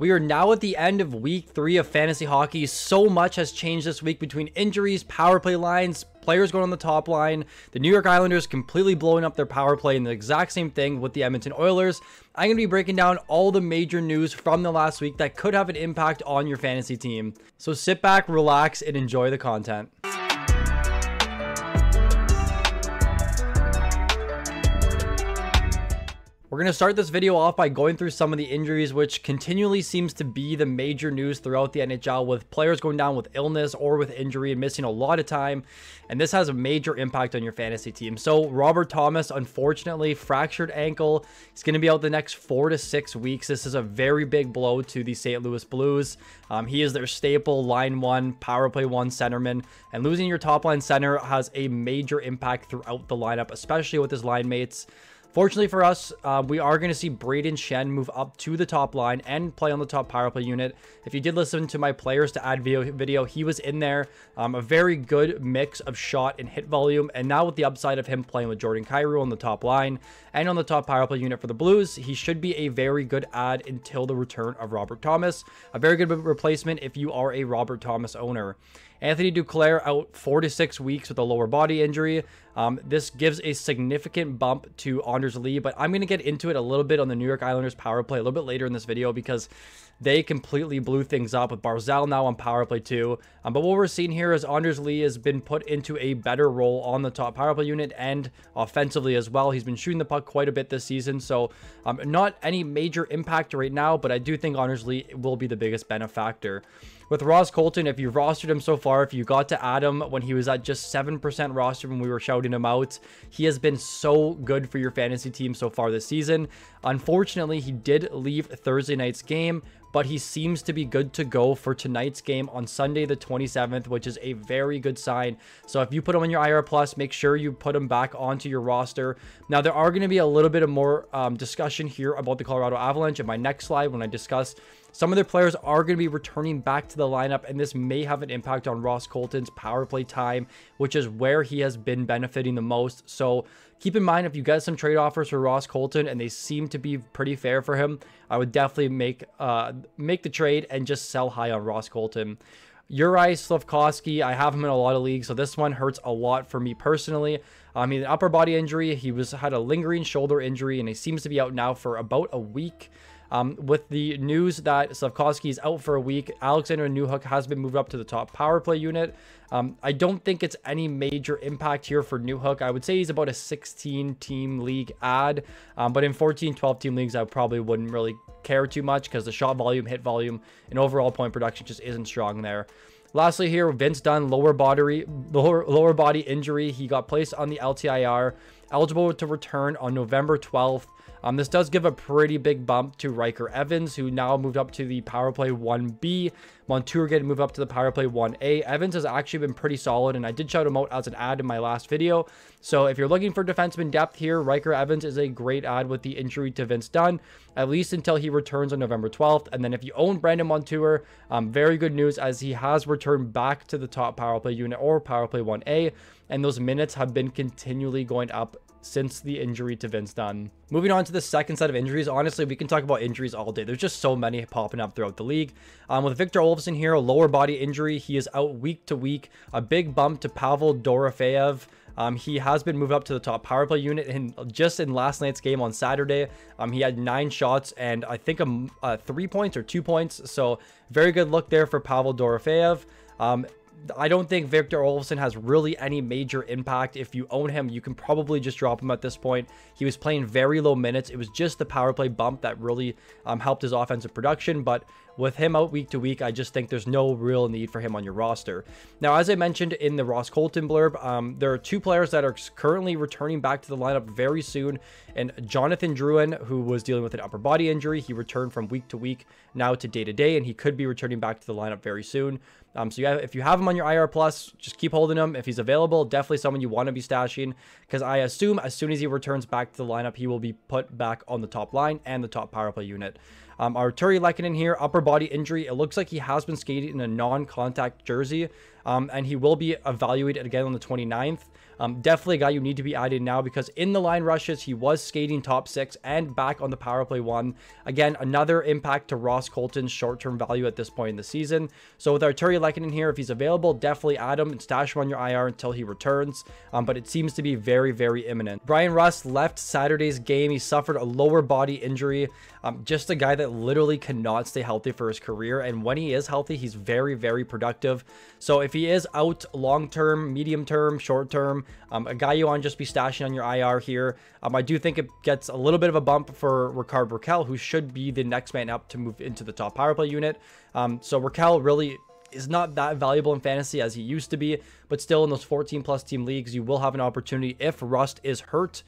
We are now at the end of week 3 of fantasy hockey. So much has changed this week between injuries, power play lines, players going on the top line, the New York Islanders completely blowing up their power play, and the exact same thing with the Edmonton Oilers. I'm going to be breaking down all the major news from the last week that could have an impact on your fantasy team. So sit back, relax, and enjoy the content. We're going to start this video off by going through some of the injuries, which continually seems to be the major news throughout the NHL, with players going down with illness or with injury and missing a lot of time. And this has a major impact on your fantasy team. So Robert Thomas, unfortunately, fractured ankle. He's going to be out the next 4 to 6 weeks. This is a very big blow to the St. Louis Blues. He is their staple line 1, power play 1 centerman. And losing your top line center has a major impact throughout the lineup, especially with his line mates. Fortunately for us, we are going to see Brayden Schenn move up to the top line and play on the top power play unit. If you did listen to my players to add video, he was in there. A very good mix of shot and hit volume. And now with the upside of him playing with Jordan Kyrou on the top line and on the top power play unit for the Blues, he should be a very good add until the return of Robert Thomas. A very good replacement if you are a Robert Thomas owner. Anthony Duclair out 4 to 6 weeks with a lower body injury. This gives a significant bump to Anders Lee, but I'm going to get into it a little bit on the New York Islanders power play a little bit later in this video because they completely blew things up with Barzal now on power play 2. But what we're seeing here is Anders Lee has been put into a better role on the top power play unit and offensively as well. He's been shooting the puck quite a bit this season, so not any major impact right now, but I do think Anders Lee will be the biggest benefactor. With Ross Colton, if you've rostered him so far, if you got to add him when he was at just 7% roster when we were shouting him out, he has been so good for your fantasy team so far this season. Unfortunately, he did leave Thursday night's game, but he seems to be good to go for tonight's game on Sunday the 27th, which is a very good sign. So if you put him on your IR Plus, make sure you put him back onto your roster. Now, there are going to be a little bit of more discussion here about the Colorado Avalanche in my next slide when I discuss some of their players are going to be returning back to the lineup, and this may have an impact on Ross Colton's power play time, which is where he has been benefiting the most. So keep in mind, if you get some trade offers for Ross Colton and they seem to be pretty fair for him, I would definitely make the trade and just sell high on Ross Colton. Juraj Slafkovsky, I have him in a lot of leagues, so this one hurts a lot for me personally. He had an upper body injury. He had a lingering shoulder injury, and he seems to be out now for about a week. With the news that Slafkovsky is out for a week, Alexander Newhook has been moved up to the top power play unit. I don't think it's any major impact here for Newhook. I would say he's about a 16-team league add, but in 14, 12-team leagues, I probably wouldn't really care too much because the shot volume, hit volume, and overall point production just isn't strong there. Lastly here, Vince Dunn, lower body injury. He got placed on the LTIR, eligible to return on November 12th. This does give a pretty big bump to Ryker Evans, who now moved up to the power play 1B. Montour getting moved up to the power play 1A. Evans has actually been pretty solid, and I did shout him out as an ad in my last video. So if you're looking for defenseman depth here, Ryker Evans is a great ad with the injury to Vince Dunn, at least until he returns on November 12th. And then if you own Brandon Montour, very good news as he has returned back to the top power play unit or power play 1A, and those minutes have been continually going up since the injury to Vince Dunn. Moving on to the second set of injuries, honestly, we can talk about injuries all day. There's just so many popping up throughout the league. With Victor Olofsson here, a lower body injury. He is out week to week. A big bump to Pavel Dorofeyev. He has been moved up to the top power play unit, and just in last night's game on Saturday, he had 9 shots and I think 3 points or 2 points. So very good look there for Pavel Dorofeyev. I don't think Victor Olofsson has really any major impact. If you own him, you can probably just drop him at this point. He was playing very low minutes. It was just the power play bump that really helped his offensive production. But with him out week to week, I just think there's no real need for him on your roster. Now, as I mentioned in the Ross Colton blurb, there are 2 players that are currently returning back to the lineup very soon. And Jonathan Drouin, who was dealing with an upper body injury, he returned from week to week now to day to day, and he could be returning back to the lineup very soon. So if you have him on your IR Plus, just keep holding him. If he's available, definitely someone you want to be stashing, because I assume as soon as he returns back to the lineup, he will be put back on the top line and the top power play unit. Arturi Lehkonen here, upper body injury. It looks like he has been skating in a non-contact jersey, and he will be evaluated again on the 29th. Definitely a guy you need to be added now, because in the line rushes, he was skating top 6 and back on the power play 1. Again, another impact to Ross Colton's short-term value at this point in the season. So with Arturi Lehkonen here, if he's available, definitely add him and stash him on your IR until he returns. But it seems to be very, very imminent. Bryan Rust left Saturday's game. He suffered a lower body injury. Just a guy that literally cannot stay healthy for his career. And when he is healthy, he's very, very productive. So if he is out long-term, medium-term, short-term, a guy you want to just be stashing on your IR here. I do think it gets a little bit of a bump for Rickard Rakell, who should be the next man up to move into the top power play unit. So Rakell really is not that valuable in fantasy as he used to be, but still in those 14 plus team leagues, you will have an opportunity if Rust is hurt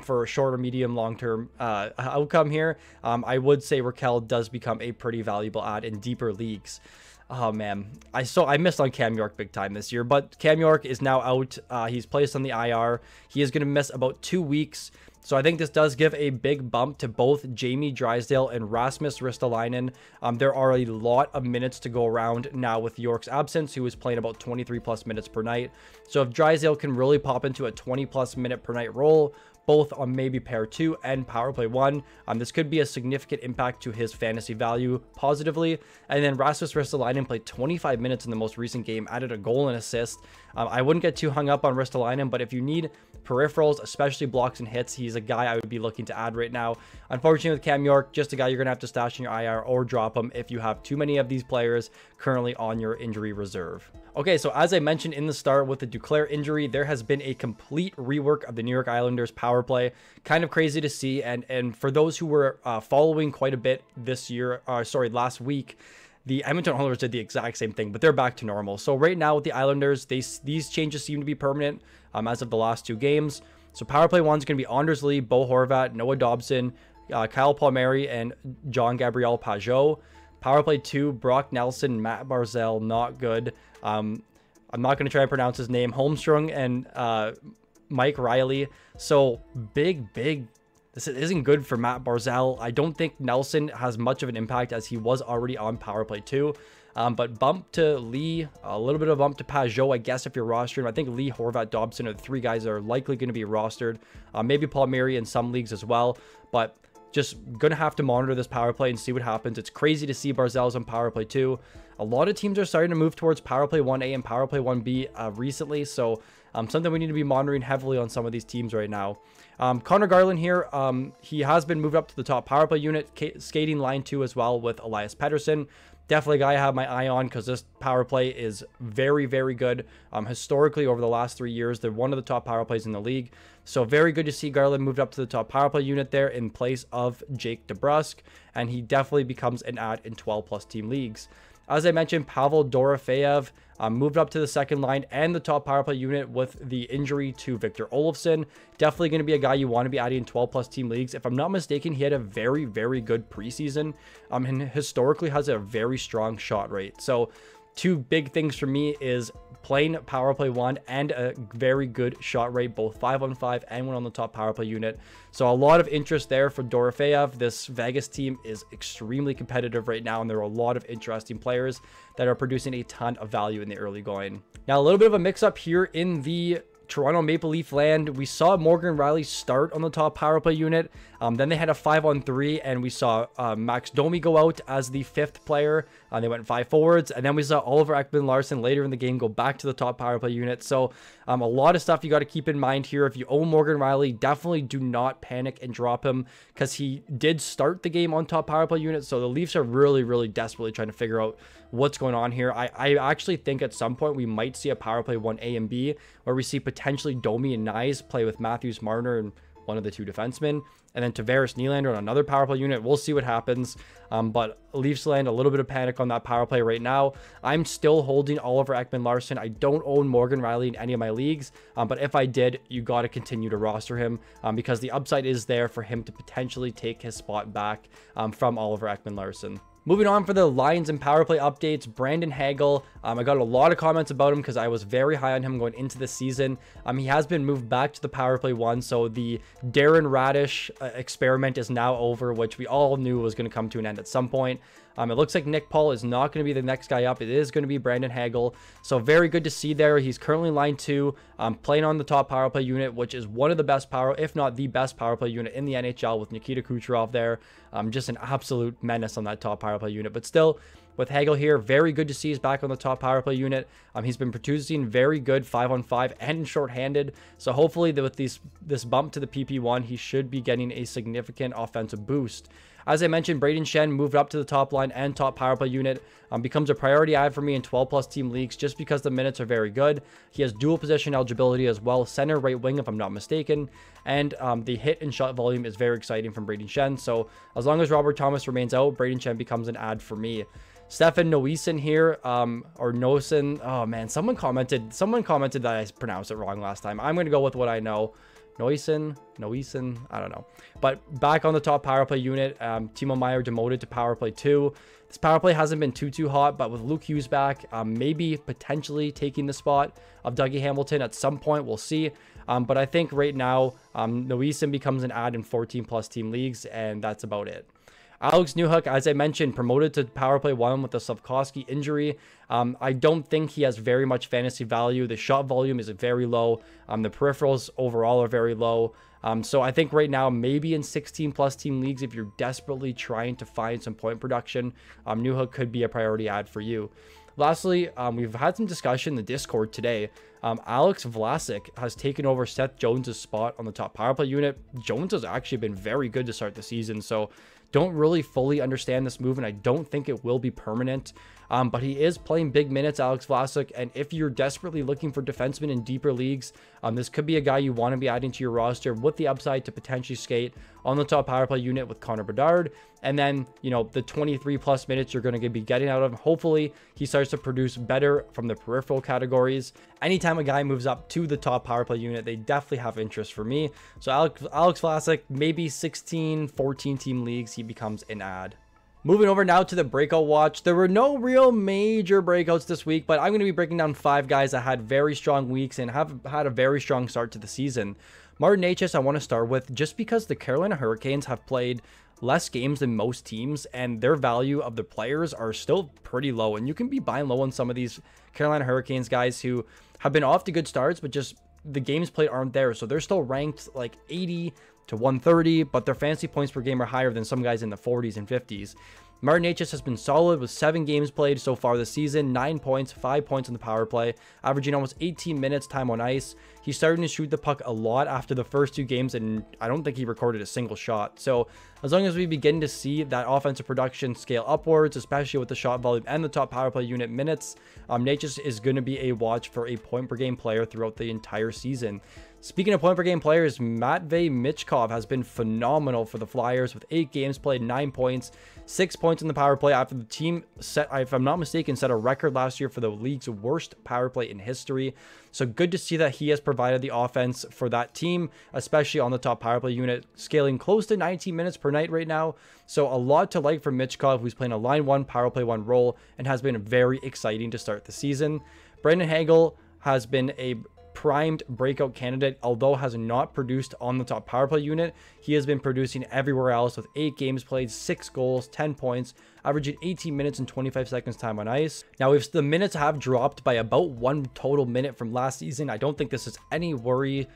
for a short or medium long-term outcome here. I would say Rakell does become a pretty valuable add in deeper leagues. Oh man, I missed on Cam York big time this year, but Cam York is now out. He's placed on the IR. He is going to miss about 2 weeks. So I think this does give a big bump to both Jamie Drysdale and Rasmus Ristolainen. There are a lot of minutes to go around now with York's absence, who is playing about 23 plus minutes per night. So if Drysdale can really pop into a 20 plus minute per night role, both on maybe pair 2 and power play 1, this could be a significant impact to his fantasy value positively. And then Rasmus Ristolainen played 25 minutes in the most recent game, added a goal and assist. I wouldn't get too hung up on Ristolainen, but if you need peripherals, especially blocks and hits, he's a guy I would be looking to add right now. Unfortunately with Cam York, just a guy you're gonna have to stash in your IR or drop him if you have too many of these players currently on your injury reserve. Okay, so as I mentioned in the start with the Duclair injury, there has been a complete rework of the New York Islanders power play. Kind of crazy to see, and for those who were following quite a bit this year, last week, the Edmonton Oilers did the exact same thing, but they're back to normal. So right now with the Islanders, these changes seem to be permanent as of the last 2 games. So power play 1 is going to be Anders Lee, Bo Horvat, Noah Dobson, Kyle Palmieri, and John Gabriel Pajot. Power play 2, Brock Nelson, Matt Barzal, not good. I'm not going to try and pronounce his name. Holmstrom and Mike Riley. So big. This isn't good for Matt Barzal. I don't think Nelson has much of an impact as he was already on power play 2. But bump to Lee, a little bit of a bump to Pajot, I guess, if you're rostering. I think Lee, Horvat, Dobson are the 3 guys that are likely going to be rostered. Maybe Palmieri in some leagues as well. But just going to have to monitor this power play and see what happens. It's crazy to see Barzal's on power play 2. A lot of teams are starting to move towards power play 1A and power play 1B recently. So something we need to be monitoring heavily on some of these teams right now. Connor Garland here, he has been moved up to the top power play unit, skating line 2 as well with Elias Pettersson. Definitely a guy I have my eye on because this power play is very, very good. Historically, over the last 3 years, they're one of the top power plays in the league. So very good to see Garland moved up to the top power play unit there in place of Jake DeBrusk. And he definitely becomes an add in 12 plus team leagues. As I mentioned, Pavel Dorofeyev moved up to the second line and the top power play unit with the injury to Victor Olofsson. Definitely going to be a guy you want to be adding in 12 plus team leagues. If I'm not mistaken, he had a very, very good preseason and historically has a very strong shot rate. So 2 big things for me is playing power play 1 and a very good shot rate, both 5-on-5 and 1 on the top power play unit. So a lot of interest there for Dorofeyev. This Vegas team is extremely competitive right now, and there are a lot of interesting players that are producing a ton of value in the early going. Now, a little bit of a mix-up here in the Toronto Maple Leaf land. We saw Morgan Rielly start on the top power play unit. Then they had a 5-on-3, and we saw Max Domi go out as the 5th player. They went 5 forwards, and then we saw Oliver Ekman-Larsson later in the game go back to the top power play unit. So a lot of stuff you got to keep in mind here. If you own Morgan Rielly, definitely do not panic and drop him because he did start the game on top power play unit. So the Leafs are really, really desperately trying to figure out what's going on here. I actually think at some point we might see a power play 1A and B where we see potentially Domi and Nyes play with Matthews, Marner, and one of the 2 defensemen, and then Tavares Nylander on another power play unit. We'll see what happens. But Leafs land a little bit of panic on that power play right now. I'm still holding Oliver Ekman-Larsson. I don't own Morgan Rielly in any of my leagues, but if I did, you got to continue to roster him because the upside is there for him to potentially take his spot back from Oliver Ekman-Larsson. Moving on for the lines and power play updates, Brandon Hagel. I got a lot of comments about him because I was very high on him going into the season. He has been moved back to the power play 1, so the Darren Radish experiment is now over, which we all knew was going to come to an end at some point. It looks like Nick Paul is not going to be the next guy up. It is going to be Brandon Hagel. So very good to see there. He's currently line 2, playing on the top power play unit, which is one of the best if not the best power play unit in the NHL with Nikita Kucherov there. Just an absolute menace on that top power play unit. But still, with Hagel here, very good to see he's back on the top power play unit. He's been producing very good 5-on-5 and shorthanded. So hopefully with this bump to the PP1, he should be getting a significant offensive boost. As I mentioned, Brayden Schenn moved up to the top line and top power play unit. Becomes a priority add for me in 12+ team leagues just because the minutes are very good. He has dual position eligibility as well, center, right wing if I'm not mistaken. And the hit and shot volume is very exciting from Brayden Schenn. So as long as Robert Thomas remains out, Brayden Schenn becomes an add for me. Stefan Noesen here, or Noesen. Oh man, someone commented that I pronounced it wrong last time. I'm going to go with what I know. Noesen, I don't know. But back on the top power play unit, Timo Meier demoted to power play 2. This power play hasn't been too hot, but with Luke Hughes back, maybe potentially taking the spot of Dougie Hamilton at some point, we'll see. But I think right now, Noesen becomes an add in 14+ team leagues, and that's about it. Alex Newhook, as I mentioned, promoted to power play 1 with the Slavkovsky injury. I don't think he has very much fantasy value. The shot volume is very low. The peripherals overall are very low. So I think right now, maybe in 16+ team leagues, if you're desperately trying to find some point production, Newhook could be a priority add for you. Lastly, we've had some discussion in the Discord today. Alex Vlasic has taken over Seth Jones' spot on the top power play unit. Jones has actually been very good to start the season, so don't really fully understand this move, and I don't think it will be permanent. But he is playing big minutes, Alex Vlasic, and if you're desperately looking for defensemen in deeper leagues, this could be a guy you want to be adding to your roster with the upside to potentially skate on the top power play unit with Connor Bedard, and then, you know, the 23+ minutes you're going to be getting out of him. Hopefully, he starts to produce better from the peripheral categories. Anytime a guy moves up to the top power play unit, they definitely have interest for me. So Alex Vlasic, maybe 16-14 team leagues, he becomes an add. Moving over now to the breakout watch. There were no real major breakouts this week, but I'm going to be breaking down 5 guys that had very strong weeks and have had a very strong start to the season. Martin Necas, I want to start with just because the Carolina Hurricanes have played less games than most teams, and their value of the players are still pretty low, and you can be buying low on some of these Carolina Hurricanes guys who have been off to good starts, but just the games played aren't there, so they're still ranked like 80 to 130, but their fantasy points per game are higher than some guys in the 40s and 50s. Martin Necas has been solid with 7 games played so far this season, 9 points, 5 points on the power play, averaging almost 18 minutes time on ice. He's starting to shoot the puck a lot after the first 2 games, and I don't think he recorded a single shot. So as long as we begin to see that offensive production scale upwards, especially with the shot volume and the top power play unit minutes, Necas is going to be a watch for a point per game player throughout the entire season. Speaking of point per game players, Matvei Michkov has been phenomenal for the Flyers with 8 games played, 9 points, 6 points in the power play after the team set, if I'm not mistaken, set a record last year for the league's worst power play in history. So good to see that he has provided the offense for that team, especially on the top power play unit, scaling close to 19 minutes per night right now. So a lot to like from Michkov, who's playing a line 1 power play 1 role and has been very exciting to start the season. Brandon Hagel has been a primed breakout candidate, although has not produced on the top power play unit. He has been producing everywhere else with 8 games played, 6 goals, 10 points, averaging 18 minutes and 25 seconds time on ice. Now, if the minutes have dropped by about 1 total minute from last season, I don't think this is any worry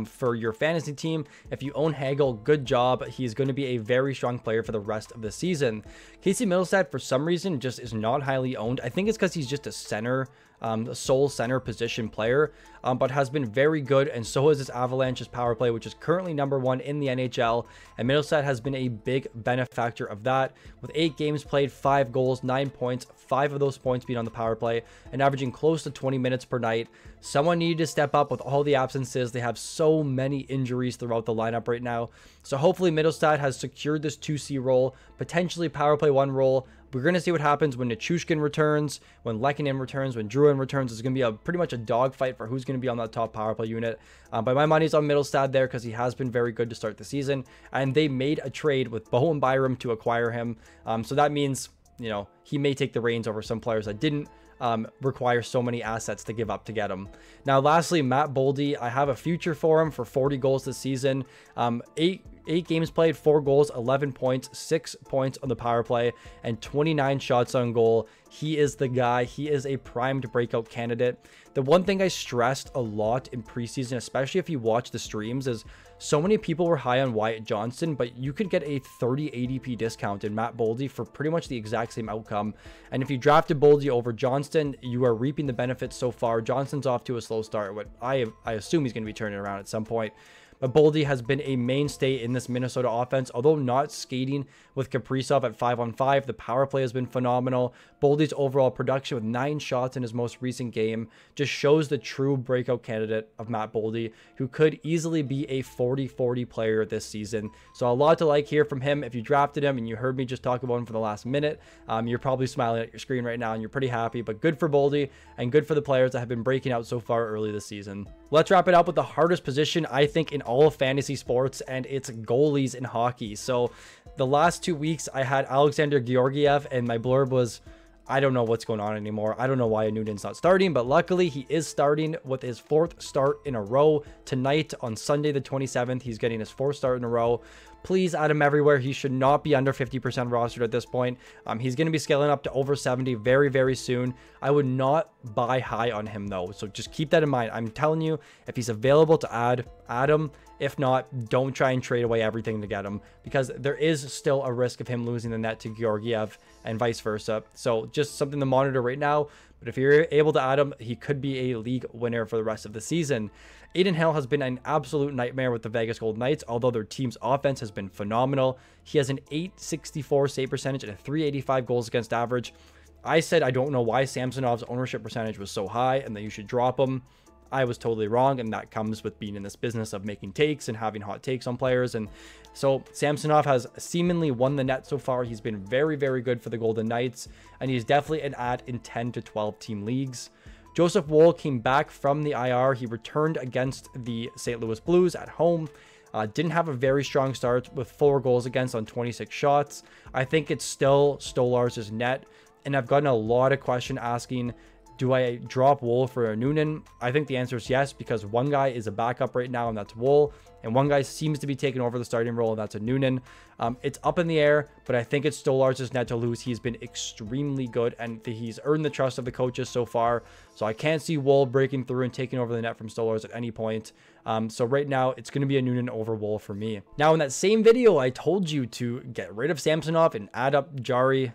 for your fantasy team. If you own Hagel, good job. He's going to be a very strong player for the rest of the season. Casey Mittelstadt, for some reason, just is not highly owned. I think it's because he's just a center, a sole center position player, but has been very good, and so is his Avalanche's power play, which is currently #1 in the NHL, and Mittelstadt has been a big benefactor of that, with 8 games played, 5 goals, 9 points, 5 of those points being on the power play, and averaging close to 20 minutes per night. Someone needed to step up with all the absences. They have so many injuries throughout the lineup right now, so hopefully Mittelstadt has secured this 2C role, potentially power play 1 role. We're going to see what happens when Nichushkin returns, when Lehkonen returns, when Drouin returns. It's going to be pretty much a dogfight for who's going to be on that top power play unit. But my money's on Mittelstadt there because he has been very good to start the season. And they made a trade with Bowen Byram to acquire him. So that means you know, he may take the reins over some players that didn't require so many assets to give up to get him. Now, lastly, Matt Boldy, I have a future for him for 40 goals this season. 8 games played, 4 goals, 11 points, 6 points on the power play, and 29 shots on goal. He is the guy. He is a primed breakout candidate. The one thing I stressed a lot in preseason, especially if you watch the streams, is so many people were high on Wyatt Johnston, but you could get a 30 ADP discount in Matt Boldy for pretty much the exact same outcome. And if you drafted Boldy over Johnston, you are reaping the benefits so far. Johnston's off to a slow start, but I assume he's going to be turning around at some point. But Boldy has been a mainstay in this Minnesota offense, although not skating with Kaprizov at 5-on-5. The power play has been phenomenal. Boldy's overall production with 9 shots in his most recent game just shows the true breakout candidate of Matt Boldy, who could easily be a 40-40 player this season. So a lot to like here from him. If you drafted him and you heard me just talk about him for the last minute, you're probably smiling at your screen right now and you're pretty happy. But good for Boldy and good for the players that have been breaking out so far early this season. Let's wrap it up with the hardest position, I think, in all of fantasy sports, and it's goalies in hockey. So the last 2 weeks I had Alexander Georgiev, and my blurb was, I don't know what's going on anymore. I don't know why Noonan's not starting, but luckily he is starting with his 4th start in a row. Tonight on Sunday the 27th, he's getting his 4th start in a row. Please add him everywhere. He should not be under 50% rostered at this point. He's going to be scaling up to over 70 very, very soon. I would not buy high on him though, so just keep that in mind. I'm telling you, if he's available to add him. If not, don't try and trade away everything to get him, because there is still a risk of him losing the net to Georgiev and vice versa. So just something to monitor right now. But if you're able to add him, he could be a league winner for the rest of the season. Adin Hill has been an absolute nightmare with the Vegas Golden Knights, although their team's offense has been phenomenal. He has an .864 save percentage and a .385 goals against average. I said I don't know why Samsonov's ownership percentage was so high and that you should drop him. I was totally wrong, and that comes with being in this business of making takes and having hot takes on players. And so Samsonov has seemingly won the net so far. He's been very, very good for the Golden Knights, and he's definitely an add in 10 to 12 team leagues. Joseph Woll came back from the IR. He returned against the St. Louis Blues at home. Didn't have a very strong start with 4 goals against on 26 shots. I think it's still Stolarz' net, and I've gotten a lot of question asking, do I drop Woll for a Noonan? I think the answer is yes, because one guy is a backup right now, and that's Woll, and one guy seems to be taking over the starting role, and that's a Noonan. It's up in the air, but I think it's Stolarz' net to lose. He's been extremely good, and he's earned the trust of the coaches so far, so I can't see Woll breaking through and taking over the net from Stolarz at any point. So right now, it's going to be a Noonan over Woll for me. Now, in that same video, I told you to get rid of Samsonov and add up Jarry.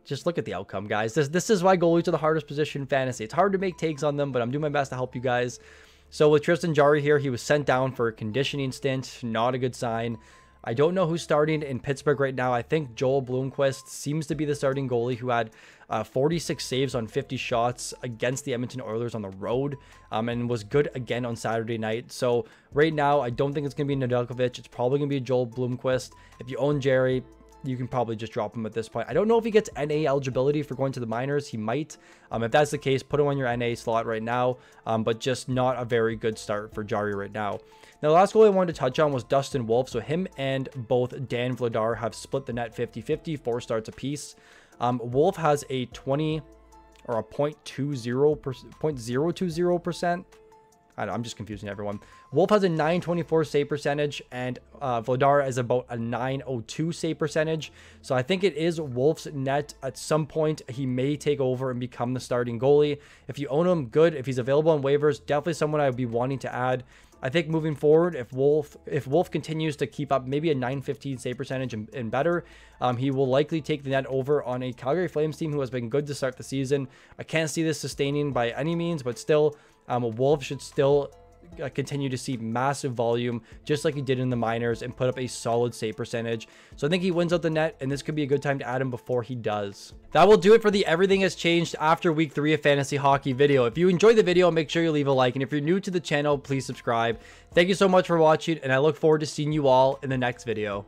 Just look at the outcome, guys. This is why goalies are the hardest position in fantasy. It's hard to make takes on them, but I'm doing my best to help you guys. So with Tristan Jarry here, he was sent down for a conditioning stint. Not a good sign. I don't know who's starting in Pittsburgh right now. I think Joel Blomqvist seems to be the starting goalie, who had 46 saves on 50 shots against the Edmonton Oilers on the road, and was good again on Saturday night. So right now, I don't think it's going to be Nedeljkovic. It's probably going to be Joel Blomqvist. If you own Jarry, you can probably just drop him at this point. I don't know if he gets NA eligibility for going to the minors. He might. If that's the case, put him on your NA slot right now, but just not a very good start for Jarry right now. Now, the last goal I wanted to touch on was Dustin Wolf. So him and both Dan Vladar have split the net 50-50, 4 starts apiece. Wolf has a 20 or a 0.020%. I'm just confusing everyone. Wolf has a 924 save percentage, and Vladar is about a 902 save percentage. So I think it is Wolf's net. At some point, he may take over and become the starting goalie. If you own him, good. If he's available on waivers, definitely someone I would be wanting to add. I think moving forward, if Wolf continues to keep up maybe a 915 save percentage and better, he will likely take the net over on a Calgary Flames team who has been good to start the season. I can't see this sustaining by any means, but still, Wolf should still continue to see massive volume just like he did in the minors and put up a solid save percentage. So I think he wins out the net, and this could be a good time to add him before he does. That will do it for the Everything Has Changed After Week 3 of Fantasy Hockey video. If you enjoyed the video, make sure you leave a like, and if you're new to the channel, please subscribe. Thank you so much for watching, and I look forward to seeing you all in the next video.